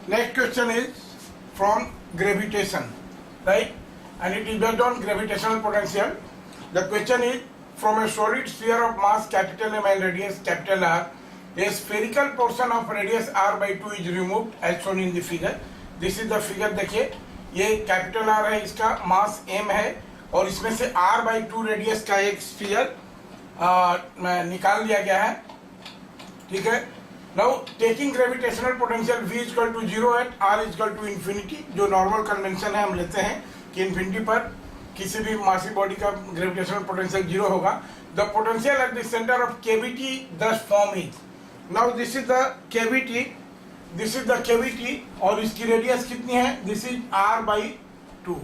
Next question is from gravitation, right? And it is based on gravitational potential. The question is, from a solid sphere of mass capital M and radius capital R, a spherical portion of radius r by 2 is removed as shown in the figure. This is the figure. देखिए ये capital R है, इसका मास m है और इसमें से r by 2 radius का एक स्फीयर निकाल दिया गया है, ठीक है. Now taking gravitational potential V is equal to 0 at R is equal to infinity, जो नॉर्मल कन्वेंशन है हम लेते हैं कि इन्फिनिटी पर किसी भी मासी बॉडी का ग्रेविटेशनल पोटेंशियल 0 होगा. The potential at the centre of cavity this form is. Now this is the cavity, this is the cavity और इसकी रेडियस कितनी है? This is r by 2.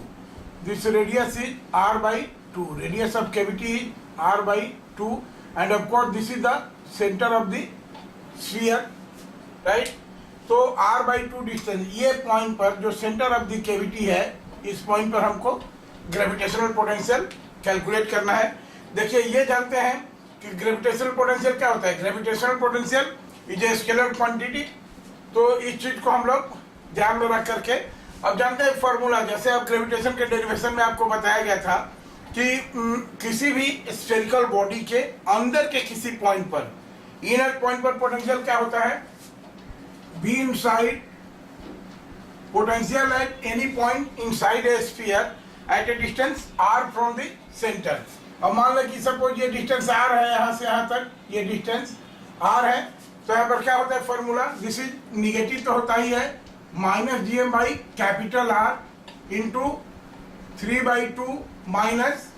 This radius is r by 2. Radius of cavity is r by 2 and of course this is the centre of the sphere, right. तो r by 2 distance, ये point पर जो centre of the cavity है, इस point पर हमको gravitational potential calculate करना है. देखिए ये जानते हैं कि ग्रेविटेशनल पोटेंशियल क्या होता है. Gravitational potential is a scalar quantity. तो इस चीज को हम लोग ध्यान में रख करके अब जानते हैं फॉर्मूला. जैसे अब ग्रेविटेशन के डेरिवेशन में आपको बताया गया था कि किसी भी स्फेरिकल बॉडी के अंदर के किसी पॉइंट पर, इनर पॉइंट पर पोटेंशियल क्या होता है? Be inside potential at any point inside a sphere at a distance r from the center. अब मान लो कि सपोज ये डिस्टेंस r है, यहाँ से यहाँ तक ये डिस्टेंस r है, तो यहाँ पर क्या होता है फॉर्मूला? दिस इज निगेटिव तो होता ही है, minus G M by capital R into 3/2 minus,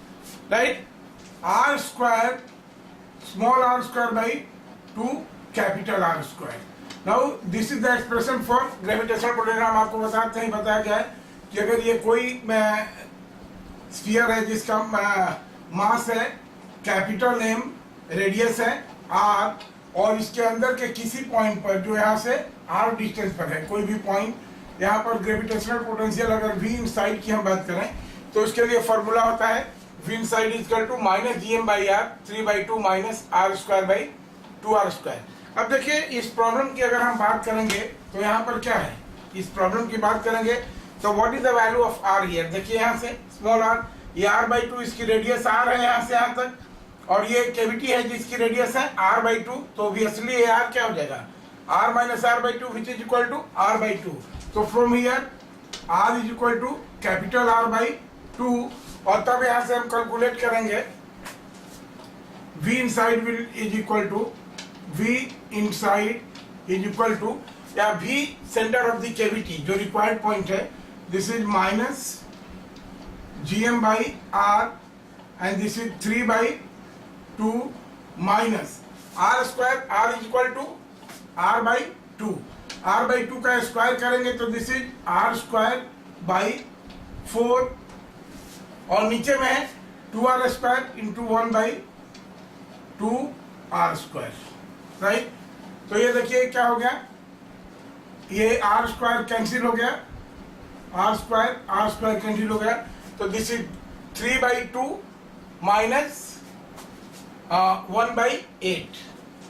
right, r square small r square by 2 capital R square. Now this is the expression for gravitational potential. हम आपको बताया गया है कि अगर ये कोई स्फीयर है जिसका मास है कैपिटल M, रेडियस है R, और इसके अंदर के किसी पॉइंट पर जो यहाँ से R डिस्टेंस पर है, कोई भी पॉइंट, यहाँ पर ग्रेविटेशनल पोटेंशियल अगर V इनसाइड की हम बात करें तो उसके लिए फॉर्मूला होता है V inside is equal to minus G M by R 3/2 minus R square by 2R square. अब देखिए इस प्रॉब्लम की अगर हम बात करेंगे तो यहाँ पर क्या है, इस प्रॉब्लम की बात करेंगे तो what is the value of r here. देखिए यहाँ से स्मॉल r, ये r by 2, इसकी रेडियस r है यहाँ से यहाँ तक, और ये कैविटी है जिसकी रेडियस है r by 2. तो ऑब्वियसली ये r क्या हो जाएगा? r minus r by 2 which is equal to r by 2. तो from here r is equal to capital R by 2, और तब यहाँ से हम कैलकुलेट करेंगे v inside will is equal to V inside is equal to, या V center of the cavity जो required point है, this is minus gm by R and this is 3/2 minus R square. R is equal to R by 2. R by 2 का square करेंगे तो this is R square by 4, और नीचे में है 2R square into 1/2 R square, right. तो ये देखिए क्या हो गया, ये R स्क्वायर कैंसिल हो गया, R स्क्वायर कैंसिल हो गया. तो दिस इज 3/2 माइनस 1/8,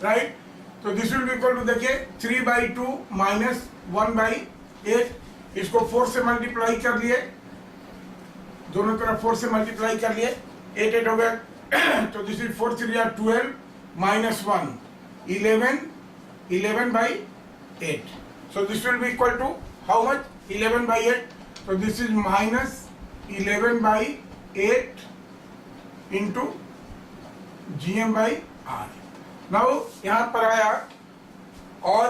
राइट. तो this will be equal to, देखिए 3/2 माइनस 1/8, इसको 4 से मल्टीप्लाई कर लिए, दोनों तरफ 4 से मल्टीप्लाई कर लिए, 8 हो गया. तो this is 4 3 12 minus 1 11/8. So this will be equal to how much? 11/8. So this is minus 11/8 into gm by r. Now यहाँ पर आया, और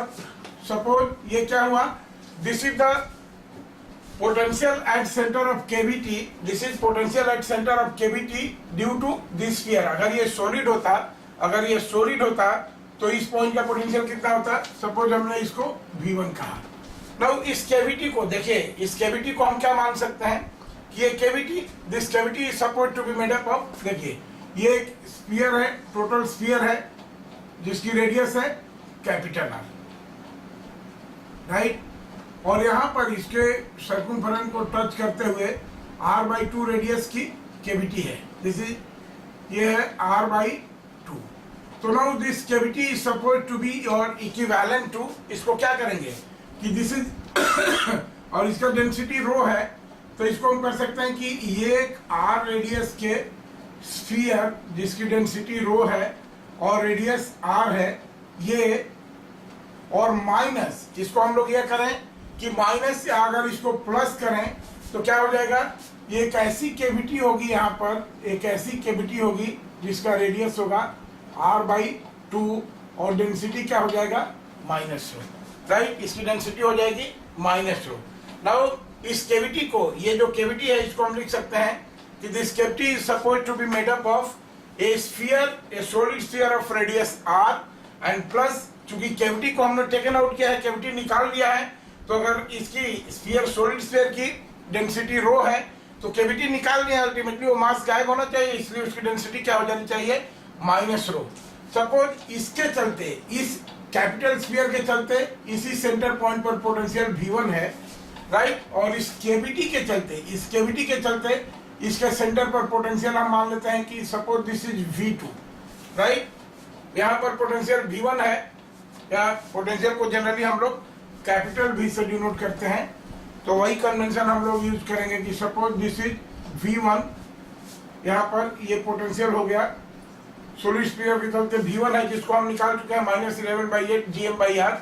सपोज ये क्या हुआ, this is the potential at center of cavity. This is potential at center of cavity due to this sphere. अगर ये solid होता तो इस पॉइंट का पोटेंशियल कितना होता? सपोज हमने इसको V1 कहा. नाउ इस कैविटी को देखिए, इस कैविटी को हम क्या मान सकते हैं कि ये cavity, this cavity is suppose to be made up of, देखिए ये एक स्फीयर है, टोटल स्फीयर है जिसकी रेडियस है कैपिटल R, राइट. और यहाँ पर इसके सर्कमफेरेंस को टच करते हुए R by 2 रेडियस की कैविटी है. दिस इज, ये है R by 2. तो now this cavity is suppose to be और इक्विवेलेंट टू, इसको क्या करेंगे कि दिस इज और इसका डेंसिटी रो है, तो इसको हम कर सकते हैं कि ये एक आर रेडियस के स्फीयर जिसकी डेंसिटी रो है और रेडियस आर है ये, और माइनस इसको हम लोग ये करें कि माइनस से अगर इसको प्लस करें तो क्या हो जाएगा, ये एक ऐसी कैविटी होगी, यहाँ पर एक ऐसी कैविटी होगी जिसका रेडियस होगा r/2 और डेंसिटी क्या हो जाएगा -ρ, राइट। इसकी डेंसिटी हो जाएगी -ρ। नाउ इस कैविटी को, ये जो कैविटी है इसको हम लिख सकते हैं कि this cavity is suppose to be made up of a sphere, a solid sphere of radius r and plus, चूंकि कैविटी को हमने टेकन आउट किया है, कैविटी निकाल दिया है, तो अगर इसकी स्फीयर सॉलिड स्फीयर की डेंसिटी रो है तो कैविटी निकाल दिया, अल्टीमेटली वो मास गायब होना चाहिए, इसलिए उसकी डेंसिटी क्या हो जानी चाहिए -ρ। सपोज इसके चलते, इस कैपिटल स्फीयर के चलते इसी सेंटर पॉइंट पर पोटेंशियल V1 है, राइट, और इस कैविटी के चलते, इस कैविटी के चलते इसके सेंटर पर पोटेंशियल हम मान लेते हैं कि suppose this is V2, right. यहाँ पर पोटेंशियल V1 है, या पोटेंशियल को जनरली हम लोग कैपिटल V से डिनोट करते हैं, तो वही कन्वेंशन हम लोग यूज करेंगे कि सपोज दिस इज V1, यहाँ पर ये पोटेंशियल हो गया सॉलिड स्फीयर के चलते V1 है जिसको हम निकाल चुके हैं -11/8 Gm/r,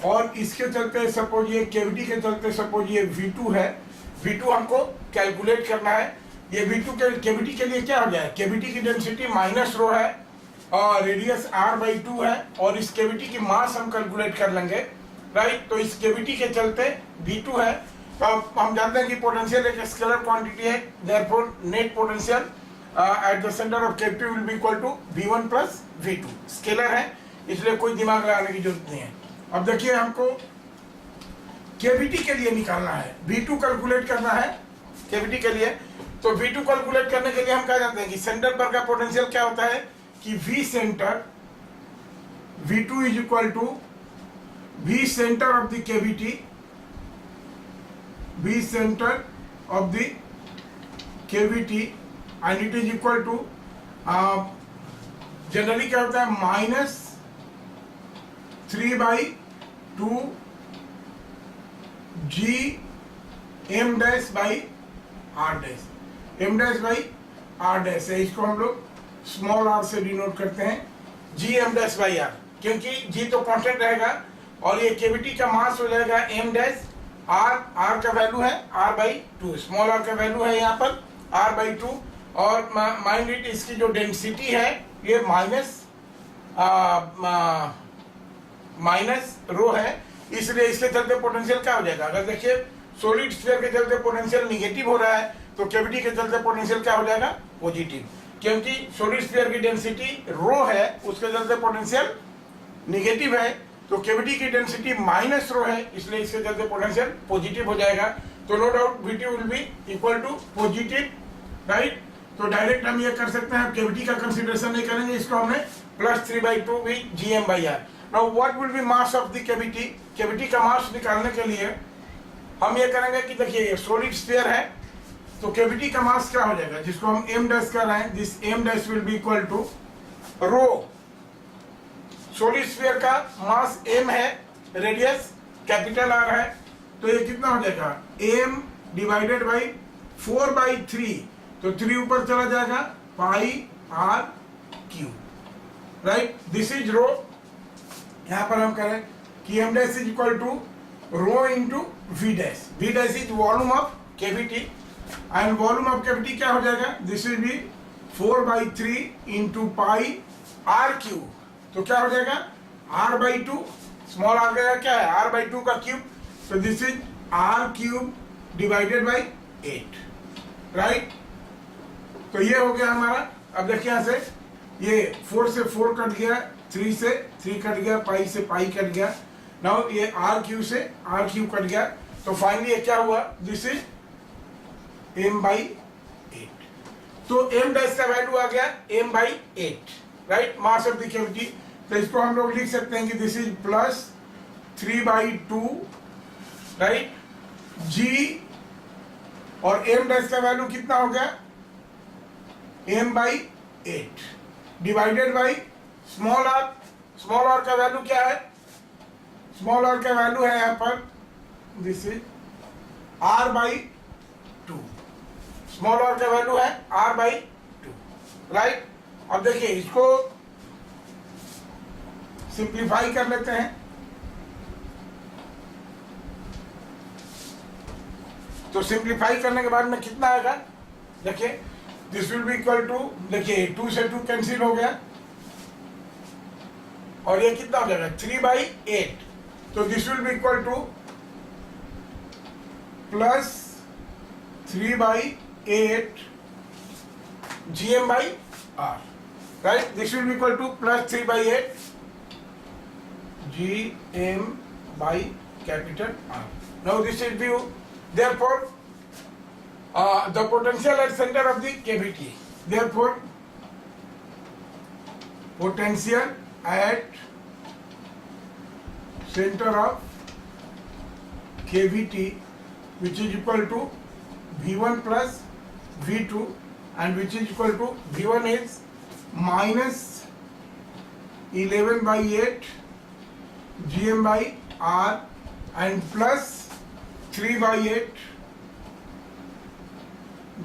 और इसके चलते सपोज ये कैविटी के चलते सपोज ये V2 है, V2 हमको कैलकुलेट करना है। ये V2 के कैविटी के लिए क्या हो जाए, कैविटी की डेंसिटी -ρ है और रेडियस r/2 है, और इस कैविटी की मास हम कैलकुलेट कर लेंगे, राइट। तो इस कैविटी के चलते V2 है, तो हम जानते हैं कि पोटेंशियल एक स्केलर क्वांटिटी है, therefore net potential at the centre of cavity will be equal to V1 + V2, scalar है इसलिए कोई दिमाग लगाने की जरूरत नहीं है। अब देखिए हमको कैविटी के लिए निकालना है, V2 कैलकुलेट करना है कैविटी के लिए, तो V2 कैलकुलेट करने के लिए हम क्या जानते हैं कि सेंटर पर का पोटेंशियल क्या होता है कि V centre, V2 is equal to V center of the cavity, V center of the cavity, and it is equal to generally क्या होता है -3/2 Gm'/r', M'/r' है, इसको हम लोग स्मॉल r से डिनोट करते हैं Gm'/r, क्योंकि G तो कांस्टेंट रहेगा और ये कैविटी का मास हो जाएगा m', r का वैल्यू है r/2, स्मॉल r का वैल्यू है यहाँ पर r/2, और माइंड इट इसकी जो डेंसिटी है ये -ρ है, इसलिए इसके चलते पोटेंशियल क्या हो जाएगा, अगर देखिए सॉलिड स्फीयर के चलते पोटेंशियल निगेटिव हो रहा है तो कैविटी के चलते पोटेंशियल क्या हो जाएगा पॉजिटिव, क्योंकि सॉलिड स्फीयर की डेंसिटी ρ है, उसके चलते पोटेंशियल निगेटिव है, तो कैविटी की डेंसिटी -ρ है, इसलिए इसके चलते पोटेंशियल पॉजिटिव हो जाएगा। तो no doubt V2 will be equal to positive, right. तो डायरेक्ट हम ये कर सकते हैं, कैविटी का कंसीडरेशन नहीं करेंगे, इसको हमने +3/2 भी Gm/r। Now what will be mass of the cavity, cavity का मास निकालने के लिए हम ये करेंगे कि देखिए ये सॉलिड स्फीयर है, तो कैविटी का मास क्या हो जाएगा, जिसको हम m' कर रहे हैं, this m' will be equal to ρ। Solid sphere का मास m है, रेडियस कैपिटल R है, तो ये कितना हो जाएगा m/4/3, तो 3 ऊपर चला जाएगा πr3, राइट। This is ρ। यहाँ पर हम करें कि m' is equal to ρ into V', V' इज volume of cavity, and volume of cavity क्या हो जाएगा, this will B 4/3 into πr3, तो क्या हो जाएगा r/2, स्मॉल r का क्या है r/2 का क्यूब, तो this is r³ divided by 8, right. तो ये हो गया हमारा। अब देखिए यहाँ से ये 4 से 4 कट गया, 3 से 3 कट गया, पाई से पाई कट गया, नाउ ये r³ से r³ कट गया, तो फाइनली ये क्या हुआ, दिस इज m/8, तो m' का वैल्यू आ गया m/8, right, mass of the cavity. तो इसको हम लोग लिख सकते हैं कि दिस इज +3/2, राइट, G, और m' का वैल्यू कितना हो गया m/8 divided by small r। Small r का वैल्यू क्या है, स्मॉल r का वैल्यू है यहाँ पर this is r/2, small r का वैल्यू है r/2, राइट। अब देखिए इसको सिंप्लीफाई कर लेते हैं। तो सिंप्लीफाई करने के बाद में कितना आएगा, देखिए this will be equal to, देखिए 2 से 2 कैंसिल हो गया और ये कितना हो जाएगा 3/8। तो this will be equal two plus 3/8 GM/R, right? This will be equal to plus 3/8 GM by capital R. Now this is due. Therefore, the potential at center of the cavity. Therefore, potential at center of cavity, which is equal to V1 plus V2, and which is equal to V1 is minus 11/8 GM/R and plus 3/8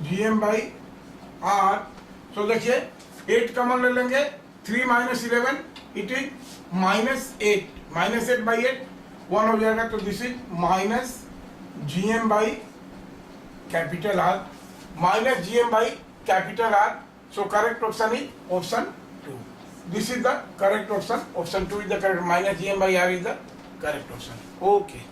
GM/R. So देखिए 8 common ले लेंगे, 3 minus 11 it is -8, -8/8 1 हो जाएगा। तो this is minus GM/R, minus GM/R. So correct option is option 2. This is the correct option. Option 2 is the correct. Minus GM/R is the correct option. Okay.